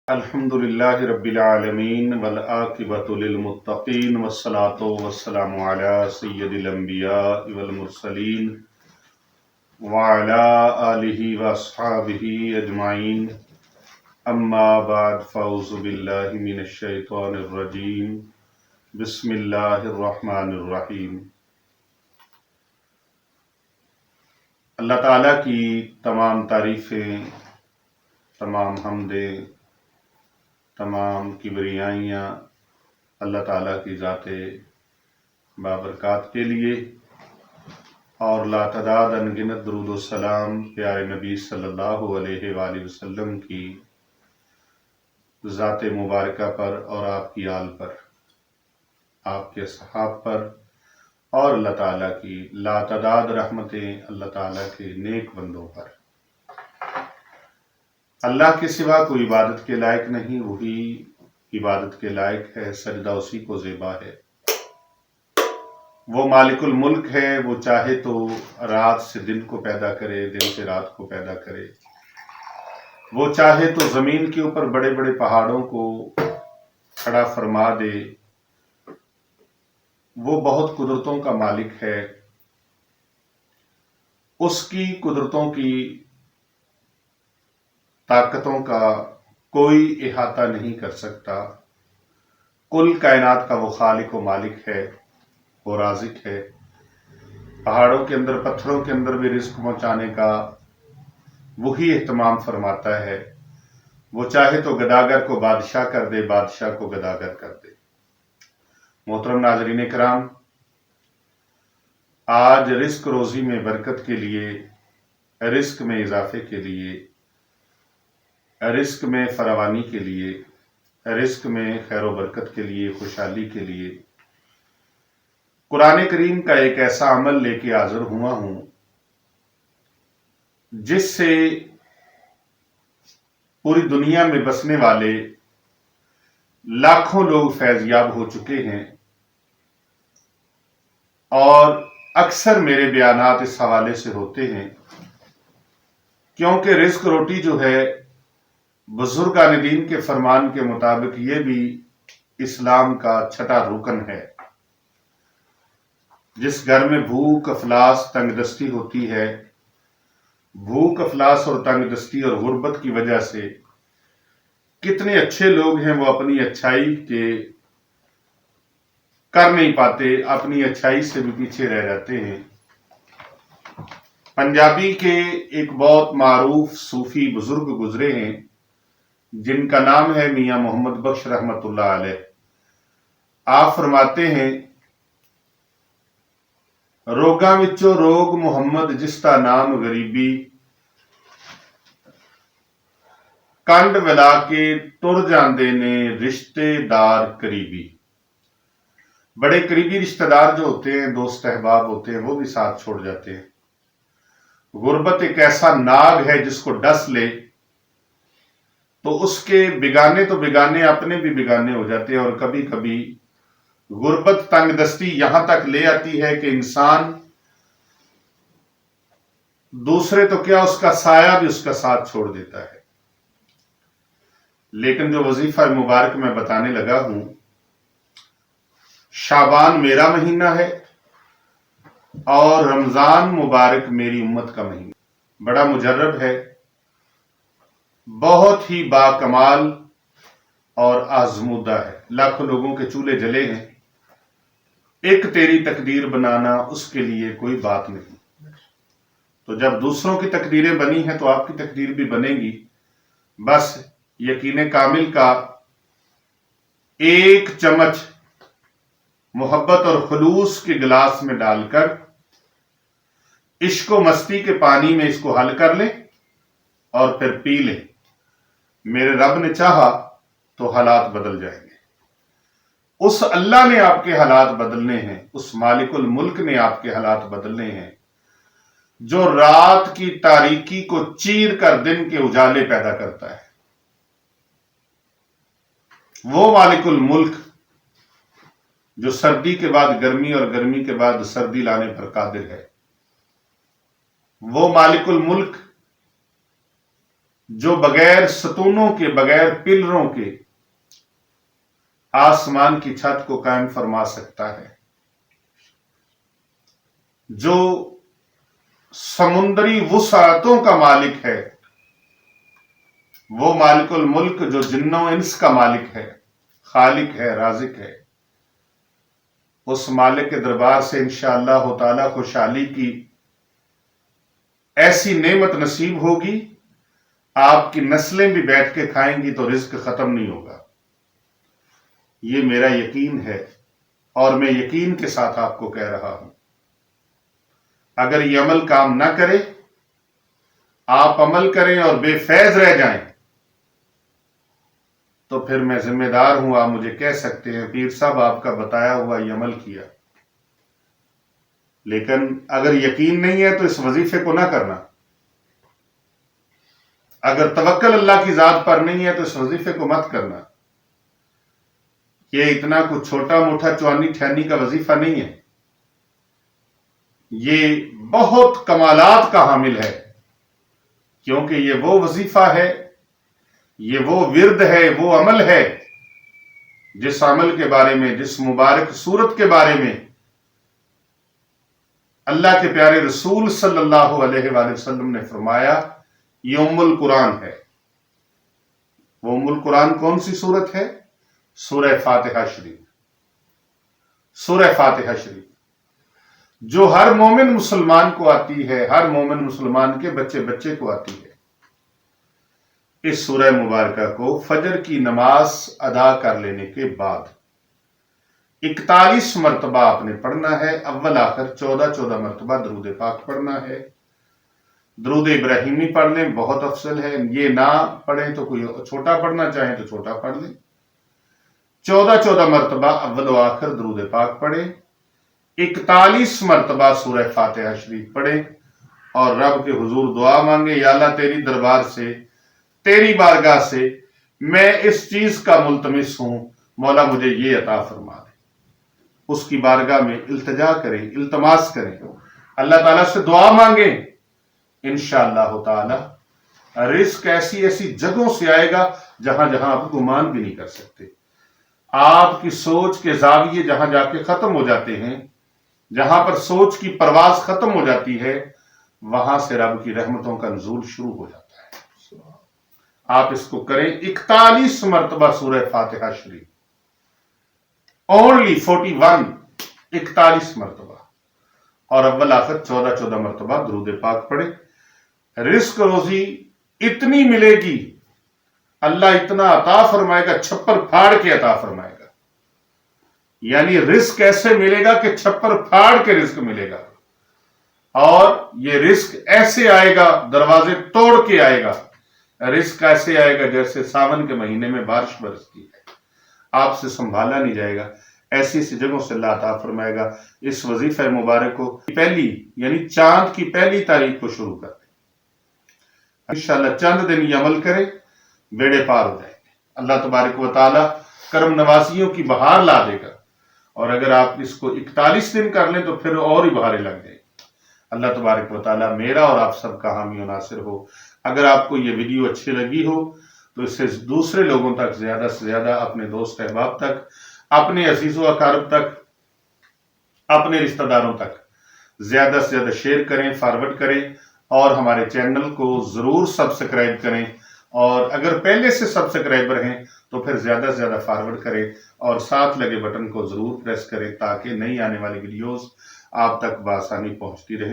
الحمدللہ رب العالمین والعاقبۃ للمتقین والصلاۃ والسلام علی سید الانبیاء والمرسلین وعلی آلہ واصحابہ اجمعین اما بعد فاعوذ باللہ من الشیطان الرجیم بسم اللہ الرحمن الرحیم۔ اللہ تعالیٰ کی تمام تعریفیں، تمام حمدیں، تمام کبریائیاں اللہ تعالیٰ کی ذات بابرکات کے لیے، اور لاتعداد انگنت درود و سلام پیارے نبی صلی اللہ علیہ وآلہ وسلم کی ذات مبارکہ پر اور آپ کی آل پر، آپ کے اصحاب پر، اور اللہ تعالیٰ کی لاتعداد رحمتیں اللہ تعالیٰ کے نیک بندوں پر۔ اللہ کے سوا کوئی عبادت کے لائق نہیں، وہی عبادت کے لائق ہے، سجدہ اسی کو زیبا ہے۔ وہ مالک الملک ہے، وہ چاہے تو رات سے دن کو پیدا کرے، دن سے رات کو پیدا کرے، وہ چاہے تو زمین کے اوپر بڑے بڑے پہاڑوں کو کھڑا فرما دے۔ وہ بہت قدرتوں کا مالک ہے، اس کی قدرتوں کی طاقتوں کا کوئی احاطہ نہیں کر سکتا۔ کل کائنات کا وہ خالق و مالک ہے، وہ رازق ہے۔ پہاڑوں کے اندر، پتھروں کے اندر بھی رزق پہنچانے کا وہی اہتمام فرماتا ہے۔ وہ چاہے تو گداگر کو بادشاہ کر دے، بادشاہ کو گداگر کر دے۔ محترم ناظرین کرام، آج رزق روزی میں برکت کے لیے، رزق میں اضافے کے لیے، رزق میں فراوانی کے لیے، رزق میں خیر و برکت کے لیے، خوشحالی کے لیے قرآن کریم کا ایک ایسا عمل لے کے حاضر ہوا ہوں جس سے پوری دنیا میں بسنے والے لاکھوں لوگ فیض یاب ہو چکے ہیں، اور اکثر میرے بیانات اس حوالے سے ہوتے ہیں، کیونکہ رزق روٹی جو ہے بزرگان دین کے فرمان کے مطابق یہ بھی اسلام کا چھٹا رکن ہے۔ جس گھر میں بھوک، افلاس، تنگ دستی ہوتی ہے، بھوک، افلاس اور تنگ دستی اور غربت کی وجہ سے کتنے اچھے لوگ ہیں، وہ اپنی اچھائی کے کر نہیں پاتے، اپنی اچھائی سے بھی پیچھے رہ جاتے ہیں۔ پنجابی کے ایک بہت معروف صوفی بزرگ گزرے ہیں جن کا نام ہے میاں محمد بخش رحمت اللہ علیہ۔ آپ فرماتے ہیں، روگاں وچوں روگ محمد جس کا نام غریبی، کنڈ ولا کے ٹر جاندے نے رشتے دار قریبی۔ بڑے قریبی رشتہ دار جو ہوتے ہیں، دوست احباب ہوتے ہیں، وہ بھی ساتھ چھوڑ جاتے ہیں۔ غربت ایک ایسا ناگ ہے جس کو ڈس لے تو اس کے بگانے تو بگانے، اپنے بھی بگانے ہو جاتے ہیں۔ اور کبھی کبھی غربت، تنگ دستی یہاں تک لے آتی ہے کہ انسان دوسرے تو کیا، اس کا سایہ بھی اس کا ساتھ چھوڑ دیتا ہے۔ لیکن جو وظیفہ مبارک میں بتانے لگا ہوں، شعبان میرا مہینہ ہے اور رمضان مبارک میری امت کا مہینہ، بڑا مجرب ہے، بہت ہی باکمال اور آزمودہ ہے۔ لاکھوں لوگوں کے چولہے جلے ہیں، ایک تیری تقدیر بنانا اس کے لیے کوئی بات نہیں۔ تو جب دوسروں کی تقدیریں بنی ہیں تو آپ کی تقدیر بھی بنے گی۔ بس یقین کامل کا ایک چمچ محبت اور خلوص کے گلاس میں ڈال کر عشق و مستی کے پانی میں اس کو حل کر لیں اور پھر پی لیں۔ میرے رب نے چاہا تو حالات بدل جائیں گے۔ اس اللہ نے آپ کے حالات بدلنے ہیں، اس مالک الملک نے آپ کے حالات بدلنے ہیں جو رات کی تاریکی کو چیر کر دن کے اجالے پیدا کرتا ہے۔ وہ مالک الملک جو سردی کے بعد گرمی اور گرمی کے بعد سردی لانے پر قادر ہے۔ وہ مالک الملک جو بغیر ستونوں کے بغیر پلروں کے آسمان کی چھت کو قائم فرما سکتا ہے، جو سمندری وسعتوں کا مالک ہے، وہ مالک الملک جو جن و انس کا مالک ہے، خالق ہے، رازق ہے، اس مالک کے دربار سے انشاءاللہ تعالی خوشحالی کی ایسی نعمت نصیب ہوگی، آپ کی نسلیں بھی بیٹھ کے کھائیں گی تو رزق ختم نہیں ہوگا۔ یہ میرا یقین ہے اور میں یقین کے ساتھ آپ کو کہہ رہا ہوں۔ اگر یہ عمل کام نہ کرے، آپ عمل کریں اور بے فیض رہ جائیں، تو پھر میں ذمہ دار ہوں، آپ مجھے کہہ سکتے ہیں پیر صاحب آپ کا بتایا ہوا یہ عمل کیا، لیکن اگر یقین نہیں ہے تو اس وظیفے کو نہ کرنا۔ اگر توکل اللہ کی ذات پر نہیں ہے تو اس وظیفے کو مت کرنا۔ یہ اتنا کچھ چھوٹا موٹا چوانی ٹھہنی کا وظیفہ نہیں ہے، یہ بہت کمالات کا حامل ہے، کیونکہ یہ وہ وظیفہ ہے، یہ وہ ورد ہے، وہ عمل ہے جس عمل کے بارے میں، جس مبارک صورت کے بارے میں اللہ کے پیارے رسول صلی اللہ علیہ وآلہ وسلم نے فرمایا یہ ام القرآن ہے۔ وہ ام القرآن کون سی صورت ہے؟ سورہ فاتحہ شریف۔ سورہ فاتحہ شریف جو ہر مومن مسلمان کو آتی ہے، ہر مومن مسلمان کے بچے بچے کو آتی ہے۔ اس سورہ مبارکہ کو فجر کی نماز ادا کر لینے کے بعد 41 مرتبہ آپ نے پڑھنا ہے، اول آخر 14 مرتبہ درود پاک پڑھنا ہے۔ درود ابراہیمی پڑھ لیں، بہت افضل ہے، یہ نہ پڑھیں تو کوئی چھوٹا پڑھنا چاہیں تو چھوٹا پڑھ لیں۔ 14 مرتبہ اول و آخر درود پاک پڑھیں، 41 مرتبہ سورہ فاتحہ شریف پڑھیں اور رب کے حضور دعا مانگے، یا اللہ تیری دربار سے، تیری بارگاہ سے میں اس چیز کا ملتمس ہوں، مولا مجھے یہ عطا فرما دے۔ اس کی بارگاہ میں التجا کریں، التماس کریں، اللہ تعالیٰ سے دعا مانگیں، انشاءاللہ تعالی رزق ایسی ایسی جگہوں سے آئے گا جہاں جہاں آپ گمان بھی نہیں کر سکتے۔ آپ کی سوچ کے زاویے جہاں جا کے ختم ہو جاتے ہیں، جہاں پر سوچ کی پرواز ختم ہو جاتی ہے، وہاں سے رب کی رحمتوں کا نزول شروع ہو جاتا ہے۔ آپ اس کو کریں، 41 مرتبہ سورہ فاتحہ شریف، اونلی 41، 41 مرتبہ، اور اول آخر 14 مرتبہ درود پاک پڑھیں۔ رزق روزی اتنی ملے گی، اللہ اتنا عطا فرمائے گا، چھپر پھاڑ کے عطا فرمائے گا۔ یعنی رزق ایسے ملے گا کہ چھپر پھاڑ کے رزق ملے گا، اور یہ رزق ایسے آئے گا، دروازے توڑ کے آئے گا۔ رزق ایسے آئے گا جیسے ساون کے مہینے میں بارش برستی ہے، آپ سے سنبھالا نہیں جائے گا، ایسی ایسی جگہوں سے اللہ عطا فرمائے گا۔ اس وظیفہ مبارک کو پہلی یعنی چاند کی پہلی تاریخ کو شروع کر دیں، انشاءاللہ چند دن یہ عمل کریں، بیڑے پار ہو جائیں گے۔ اللہ تبارک و تعالی کرم نوازیوں کی بہار لا دے گا، اور اگر آپ اس کو 41 دن کر لیں تو پھر اور ہی بہاریں لگ جائیں گی۔ اللہ تبارک و تعالی میرا اور آپ سب کا حامی و ناصر ہو۔ اگر آپ کو یہ ویڈیو اچھی لگی ہو تو اسے دوسرے لوگوں تک، زیادہ سے زیادہ اپنے دوست احباب تک، اپنے عزیز و اقارب تک، اپنے رشتہ داروں تک زیادہ سے زیادہ شیئر کریں، فارورڈ کریں، اور ہمارے چینل کو ضرور سبسکرائب کریں، اور اگر پہلے سے سبسکرائبر ہیں تو پھر زیادہ سے زیادہ فارورڈ کریں، اور ساتھ لگے بٹن کو ضرور پریس کریں تاکہ نئی آنے والی ویڈیوز آپ تک بآسانی پہنچتی رہیں۔